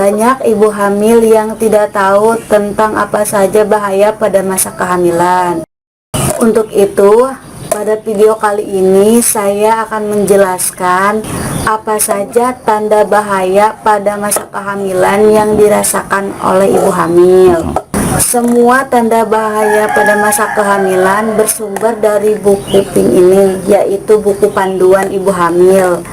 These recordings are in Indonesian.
Banyak ibu hamil yang tidak tahu tentang apa saja bahaya pada masa kehamilan. Untuk itu, pada video kali ini saya akan menjelaskan apa saja tanda bahaya pada masa kehamilan yang dirasakan oleh ibu hamil. Semua tanda bahaya pada masa kehamilan bersumber dari buku pink ini, yaitu buku panduan ibu hamil.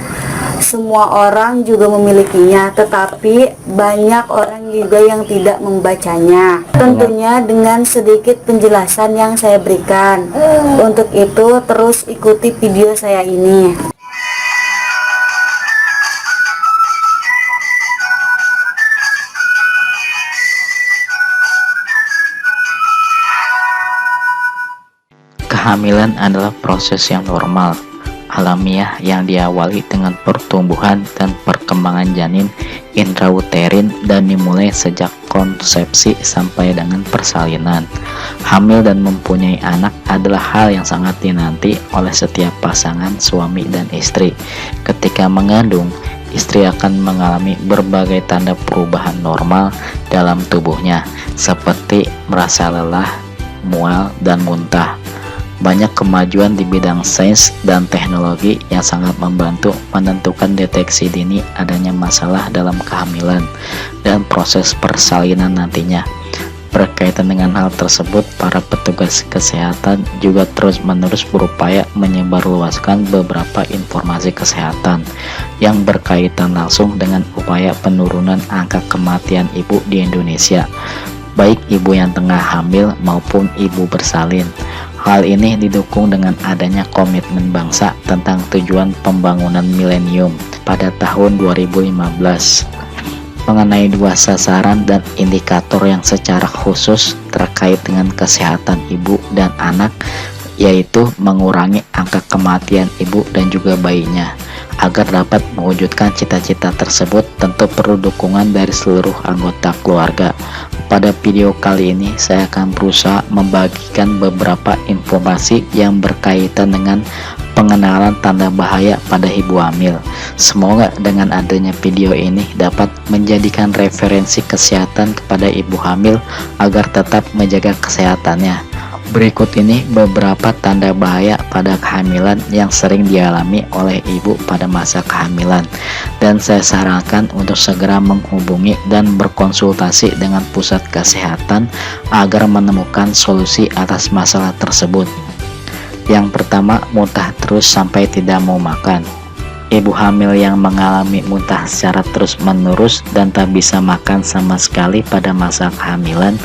Semua orang juga memilikinya, tetapi banyak orang juga yang tidak membacanya. Tentunya dengan sedikit penjelasan yang saya berikan. Untuk itu, terus ikuti video saya ini. Kehamilan adalah proses yang normal, alamiah yang diawali dengan pertumbuhan dan perkembangan janin intrauterin dan dimulai sejak konsepsi sampai dengan persalinan. Hamil dan mempunyai anak adalah hal yang sangat dinanti oleh setiap pasangan suami dan istri. Ketika mengandung, istri akan mengalami berbagai tanda perubahan normal dalam tubuhnya, seperti merasa lelah, mual, dan muntah. Banyak kemajuan di bidang sains dan teknologi yang sangat membantu menentukan deteksi dini adanya masalah dalam kehamilan dan proses persalinan nantinya. Berkaitan dengan hal tersebut, para petugas kesehatan juga terus-menerus berupaya menyebarluaskan beberapa informasi kesehatan yang berkaitan langsung dengan upaya penurunan angka kematian ibu di Indonesia, baik ibu yang tengah hamil maupun ibu bersalin. Hal ini didukung dengan adanya komitmen bangsa tentang tujuan pembangunan milenium pada tahun 2015 mengenai 2 sasaran dan indikator yang secara khusus terkait dengan kesehatan ibu dan anak, yaitu mengurangi angka kematian ibu dan juga bayinya. Agar dapat mewujudkan cita-cita tersebut, tentu perlu dukungan dari seluruh anggota keluarga. Pada video kali ini, saya akan berusaha membagikan beberapa informasi yang berkaitan dengan pengenalan tanda bahaya pada ibu hamil. Semoga dengan adanya video ini dapat menjadikan referensi kesehatan kepada ibu hamil agar tetap menjaga kesehatannya. Berikut ini beberapa tanda bahaya pada kehamilan yang sering dialami oleh ibu pada masa kehamilan, dan saya sarankan untuk segera menghubungi dan berkonsultasi dengan pusat kesehatan agar menemukan solusi atas masalah tersebut. Yang pertama, muntah terus sampai tidak mau makan. Ibu hamil yang mengalami muntah secara terus-menerus dan tak bisa makan sama sekali pada masa kehamilan.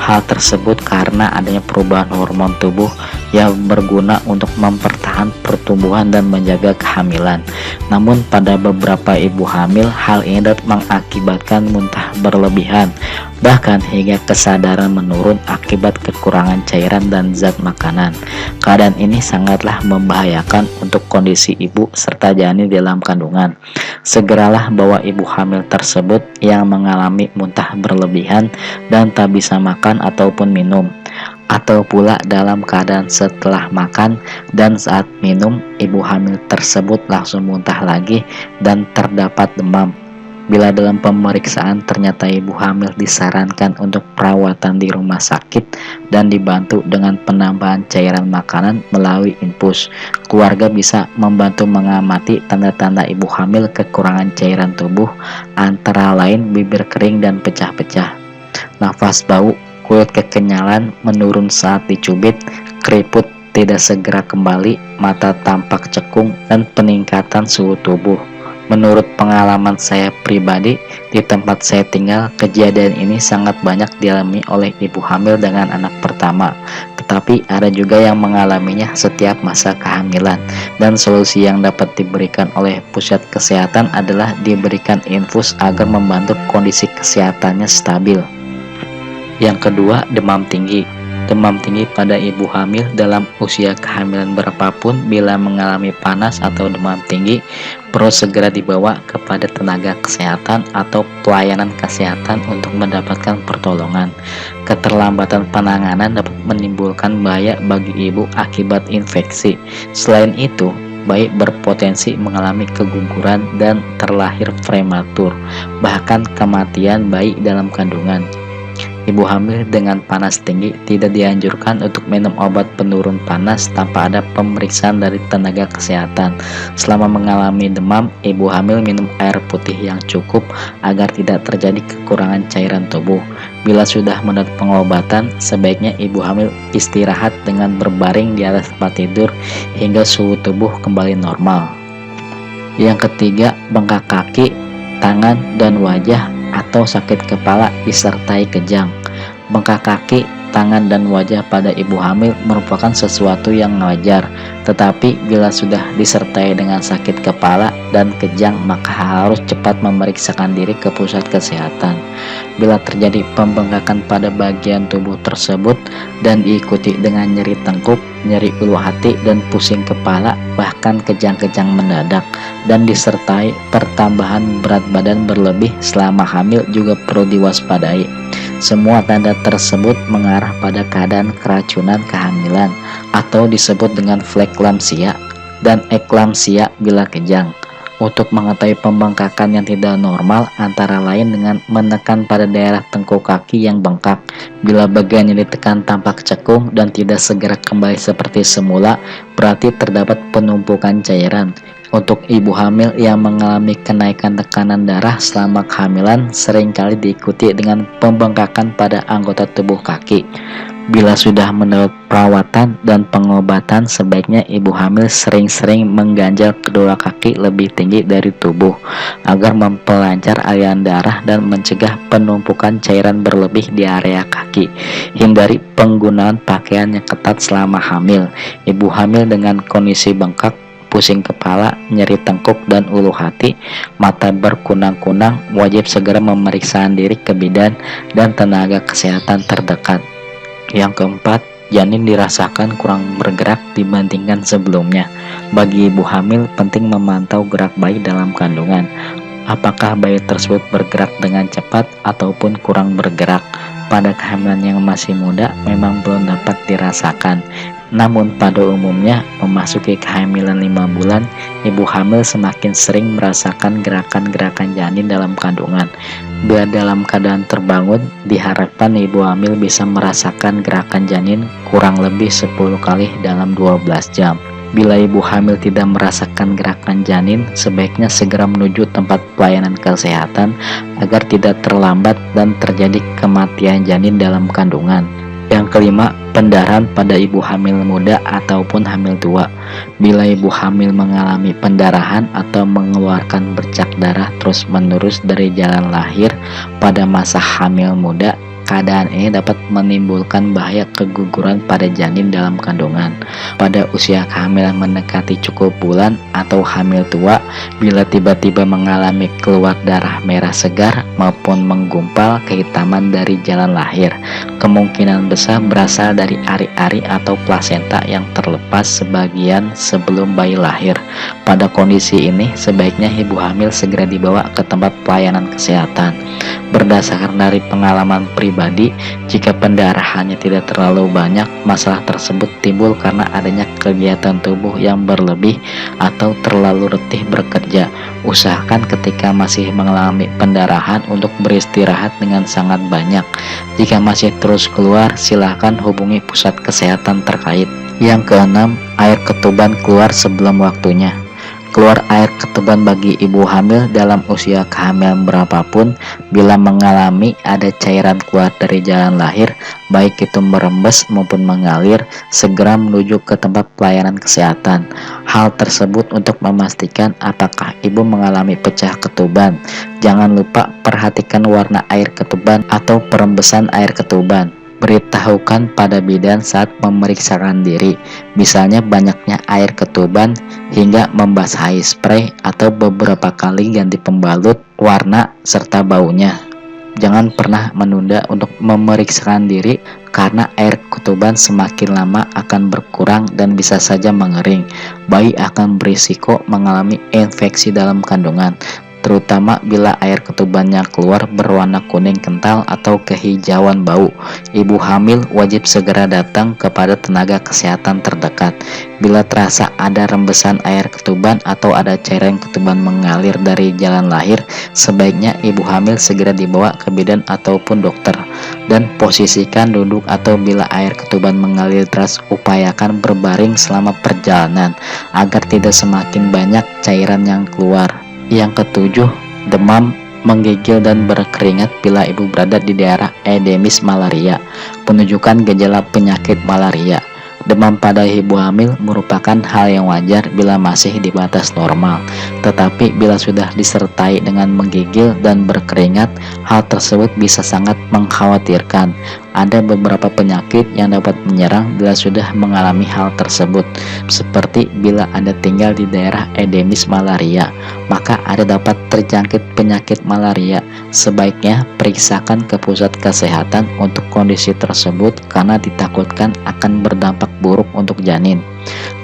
Hal tersebut karena adanya perubahan hormon tubuh yang berguna untuk mempertahankan pertumbuhan dan menjaga kehamilan. Namun pada beberapa ibu hamil, hal ini dapat mengakibatkan muntah berlebihan, bahkan hingga kesadaran menurun akibat kekurangan cairan dan zat makanan. Keadaan ini sangatlah membahayakan untuk kondisi ibu serta janin dalam kandungan. Segeralah bawa ibu hamil tersebut yang mengalami muntah berlebihan dan tak bisa makan ataupun minum, atau pula dalam keadaan setelah makan dan saat minum ibu hamil tersebut langsung muntah lagi dan terdapat demam. Bila dalam pemeriksaan ternyata ibu hamil disarankan untuk perawatan di rumah sakit dan dibantu dengan penambahan cairan makanan melalui infus, keluarga bisa membantu mengamati tanda-tanda ibu hamil kekurangan cairan tubuh, antara lain bibir kering dan pecah-pecah, nafas bau, kulit kekenyalan menurun saat dicubit, keriput tidak segera kembali, mata tampak cekung, dan peningkatan suhu tubuh. Menurut pengalaman saya pribadi, di tempat saya tinggal, kejadian ini sangat banyak dialami oleh ibu hamil dengan anak pertama. Tetapi ada juga yang mengalaminya setiap masa kehamilan, dan solusi yang dapat diberikan oleh pusat kesehatan adalah diberikan infus agar membantu kondisi kesehatannya stabil. Yang kedua, demam tinggi. Demam tinggi pada ibu hamil dalam usia kehamilan berapapun, bila mengalami panas atau demam tinggi, perlu segera dibawa kepada tenaga kesehatan atau pelayanan kesehatan untuk mendapatkan pertolongan. Keterlambatan penanganan dapat menimbulkan bahaya bagi ibu akibat infeksi. Selain itu, bayi berpotensi mengalami keguguran dan terlahir prematur, bahkan kematian bayi dalam kandungan. Ibu hamil dengan panas tinggi tidak dianjurkan untuk minum obat penurun panas tanpa ada pemeriksaan dari tenaga kesehatan. Selama mengalami demam, ibu hamil minum air putih yang cukup agar tidak terjadi kekurangan cairan tubuh. Bila sudah mendapat pengobatan, sebaiknya ibu hamil istirahat dengan berbaring di atas tempat tidur hingga suhu tubuh kembali normal. Yang ketiga, bengkak kaki, tangan, dan wajah atau sakit kepala disertai kejang. Bengkak kaki, tangan, dan wajah pada ibu hamil merupakan sesuatu yang wajar, tetapi bila sudah disertai dengan sakit kepala dan kejang, maka harus cepat memeriksakan diri ke pusat kesehatan. Bila terjadi pembengkakan pada bagian tubuh tersebut dan diikuti dengan nyeri tengkuk, nyeri ulu hati, dan pusing kepala, bahkan kejang-kejang mendadak, dan disertai pertambahan berat badan berlebih selama hamil juga perlu diwaspadai. Semua tanda tersebut mengarah pada keadaan keracunan kehamilan atau disebut dengan preeklamsia dan eklamsia bila kejang. Untuk mengetahui pembengkakan yang tidak normal antara lain dengan menekan pada daerah tengkuk kaki yang bengkak. Bila bagian yang ditekan tampak cekung dan tidak segera kembali seperti semula, berarti terdapat penumpukan cairan. Untuk ibu hamil yang mengalami kenaikan tekanan darah selama kehamilan seringkali diikuti dengan pembengkakan pada anggota tubuh kaki. Bila sudah mendapat perawatan dan pengobatan, sebaiknya ibu hamil sering-sering mengganjal kedua kaki lebih tinggi dari tubuh agar memperlancar aliran darah dan mencegah penumpukan cairan berlebih di area kaki. Hindari penggunaan pakaian yang ketat selama hamil. Ibu hamil dengan kondisi bengkak, pusing kepala, nyeri tengkuk, dan ulu hati, mata berkunang-kunang, wajib segera memeriksa diri ke bidan dan tenaga kesehatan terdekat. Yang keempat, janin dirasakan kurang bergerak dibandingkan sebelumnya. Bagi ibu hamil, penting memantau gerak bayi dalam kandungan. Apakah bayi tersebut bergerak dengan cepat ataupun kurang bergerak? Pada kehamilan yang masih muda memang belum dapat dirasakan. Namun pada umumnya memasuki kehamilan 5 bulan, ibu hamil semakin sering merasakan gerakan-gerakan janin dalam kandungan. Bila dalam keadaan terbangun, diharapkan ibu hamil bisa merasakan gerakan janin kurang lebih 10 kali dalam 12 jam. Bila ibu hamil tidak merasakan gerakan janin, sebaiknya segera menuju tempat pelayanan kesehatan agar tidak terlambat dan terjadi kematian janin dalam kandungan. Yang kelima, pendarahan pada ibu hamil muda ataupun hamil tua. Bila ibu hamil mengalami pendarahan atau mengeluarkan bercak darah terus-menerus dari jalan lahir pada masa hamil muda, keadaan ini dapat menimbulkan bahaya keguguran pada janin dalam kandungan. Pada usia kehamilan mendekati cukup bulan atau hamil tua, bila tiba-tiba mengalami keluar darah merah segar maupun menggumpal kehitaman dari jalan lahir, kemungkinan besar berasal dari ari-ari atau plasenta yang terlepas sebagian sebelum bayi lahir. Pada kondisi ini, sebaiknya ibu hamil segera dibawa ke tempat pelayanan kesehatan. Berdasarkan dari pengalaman pribadi, jika pendarahannya tidak terlalu banyak, masalah tersebut timbul karena adanya kegiatan tubuh yang berlebih atau terlalu letih bekerja. Usahakan ketika masih mengalami pendarahan untuk beristirahat dengan sangat banyak. Jika masih terus keluar, silakan hubungi pusat kesehatan terkait. Yang keenam, air ketuban keluar sebelum waktunya. Keluar air ketuban bagi ibu hamil dalam usia kehamilan berapapun, bila mengalami ada cairan keluar dari jalan lahir, baik itu merembes maupun mengalir, segera menuju ke tempat pelayanan kesehatan. Hal tersebut untuk memastikan apakah ibu mengalami pecah ketuban. Jangan lupa perhatikan warna air ketuban atau perembesan air ketuban. Beritahukan pada bidan saat memeriksakan diri, misalnya banyaknya air ketuban hingga membasahi spray atau beberapa kali ganti pembalut, warna, serta baunya. Jangan pernah menunda untuk memeriksakan diri karena air ketuban semakin lama akan berkurang dan bisa saja mengering. Bayi akan berisiko mengalami infeksi dalam kandungan. terutama bila air ketubannya keluar berwarna kuning kental atau kehijauan bau. Ibu hamil wajib segera datang kepada tenaga kesehatan terdekat. Bila terasa ada rembesan air ketuban atau ada cairan ketuban mengalir dari jalan lahir, sebaiknya ibu hamil segera dibawa ke bidan ataupun dokter. Dan posisikan duduk atau bila air ketuban mengalir deras, upayakan berbaring selama perjalanan agar tidak semakin banyak cairan yang keluar. Yang ketujuh, demam, menggigil dan berkeringat bila ibu berada di daerah endemis malaria, menunjukkan gejala penyakit malaria. Demam pada ibu hamil merupakan hal yang wajar bila masih di batas normal, tetapi bila sudah disertai dengan menggigil dan berkeringat, hal tersebut bisa sangat mengkhawatirkan. Ada beberapa penyakit yang dapat menyerang bila sudah mengalami hal tersebut, seperti bila Anda tinggal di daerah endemis malaria, maka Anda dapat terjangkit penyakit malaria. Sebaiknya periksakan ke pusat kesehatan untuk kondisi tersebut karena ditakutkan akan berdampak buruk untuk janin.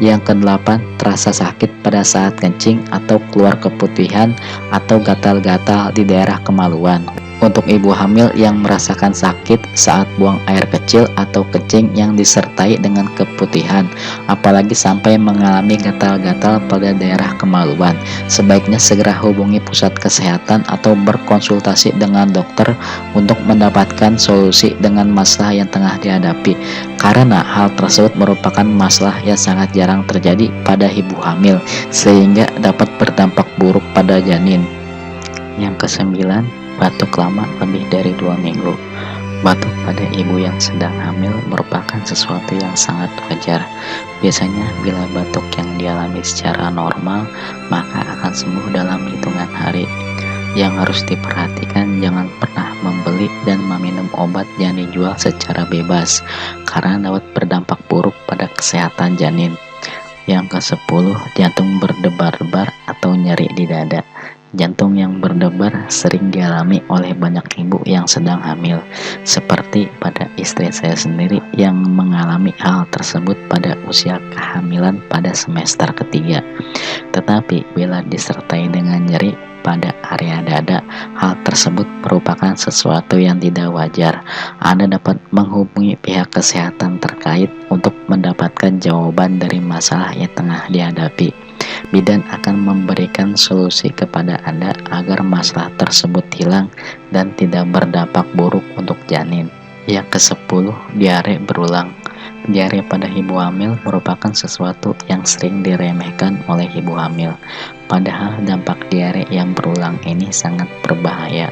Yang kedelapan, terasa sakit pada saat kencing atau keluar keputihan atau gatal-gatal di daerah kemaluan. Untuk ibu hamil yang merasakan sakit saat buang air kecil atau kencing yang disertai dengan keputihan, apalagi sampai mengalami gatal-gatal pada daerah kemaluan, sebaiknya segera hubungi pusat kesehatan atau berkonsultasi dengan dokter untuk mendapatkan solusi dengan masalah yang tengah dihadapi, karena hal tersebut merupakan masalah yang sangat jarang terjadi pada ibu hamil sehingga dapat berdampak buruk pada janin. Yang kesembilan, batuk lama lebih dari 2 minggu. Batuk pada ibu yang sedang hamil merupakan sesuatu yang sangat wajar. Biasanya bila batuk yang dialami secara normal, maka akan sembuh dalam hitungan hari. Yang harus diperhatikan, jangan pernah membeli dan meminum obat yang dijual secara bebas, karena dapat berdampak buruk pada kesehatan janin. Yang ke-10, jantung berdebar-debar atau nyeri di dada. Jantung yang berdebar sering dialami oleh banyak ibu yang sedang hamil, seperti pada istri saya sendiri yang mengalami hal tersebut pada usia kehamilan pada semester ketiga. Tetapi bila disertai dengan nyeri pada area dada, hal tersebut merupakan sesuatu yang tidak wajar. Anda dapat menghubungi pihak kesehatan terkait untuk mendapatkan jawaban dari masalah yang tengah dihadapi. Bidan akan memberikan solusi kepada Anda agar masalah tersebut hilang dan tidak berdampak buruk untuk janin. Yang ke-10, diare berulang. Diare pada ibu hamil merupakan sesuatu yang sering diremehkan oleh ibu hamil. Padahal dampak diare yang berulang ini sangat berbahaya.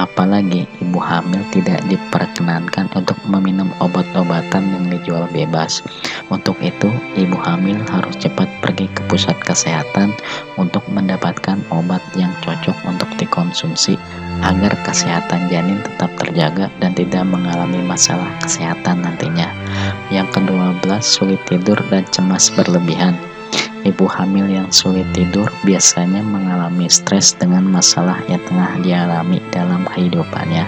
Apalagi ibu hamil tidak diperkenankan untuk meminum obat-obatan yang dijual bebas. Untuk itu, ibu hamil harus cepat pergi ke pusat kesehatan untuk mendapatkan obat yang cocok untuk dikonsumsi agar kesehatan janin tetap terjaga dan tidak mengalami masalah kesehatan nantinya. Yang ke-12, sulit tidur dan cemas berlebihan. Ibu hamil yang sulit tidur biasanya mengalami stres dengan masalah yang tengah dialami dalam kehidupannya.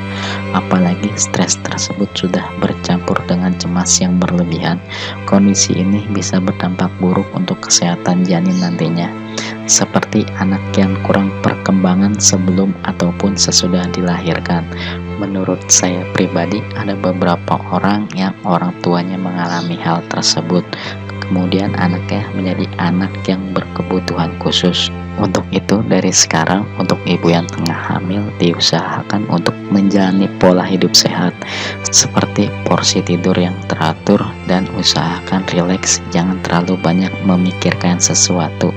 Apalagi stres tersebut sudah bercampur dengan cemas yang berlebihan. Kondisi ini bisa berdampak buruk untuk kesehatan janin nantinya, seperti anak yang kurang perkembangan sebelum ataupun sesudah dilahirkan. Menurut saya pribadi, ada beberapa orang yang orang tuanya mengalami hal tersebut, kemudian anaknya menjadi anak yang berkebutuhan khusus. Untuk itu, dari sekarang untuk ibu yang tengah hamil diusahakan untuk menjalani pola hidup sehat, seperti porsi tidur yang teratur dan usahakan rileks, jangan terlalu banyak memikirkan sesuatu.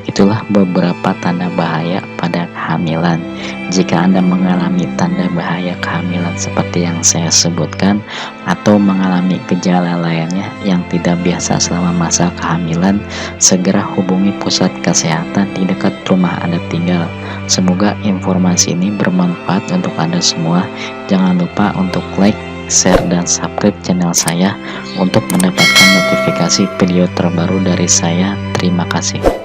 Itulah beberapa tanda bahaya pada kehamilan. Jika Anda mengalami tanda bahaya kehamilan seperti yang saya sebutkan, atau mengalami gejala lainnya yang tidak biasa selama masa kehamilan, segera hubungi pusat kesehatan di dekat rumah Anda tinggal. Semoga informasi ini bermanfaat untuk Anda semua. Jangan lupa untuk like, share, dan subscribe channel saya untuk mendapatkan notifikasi video terbaru dari saya. Terima kasih.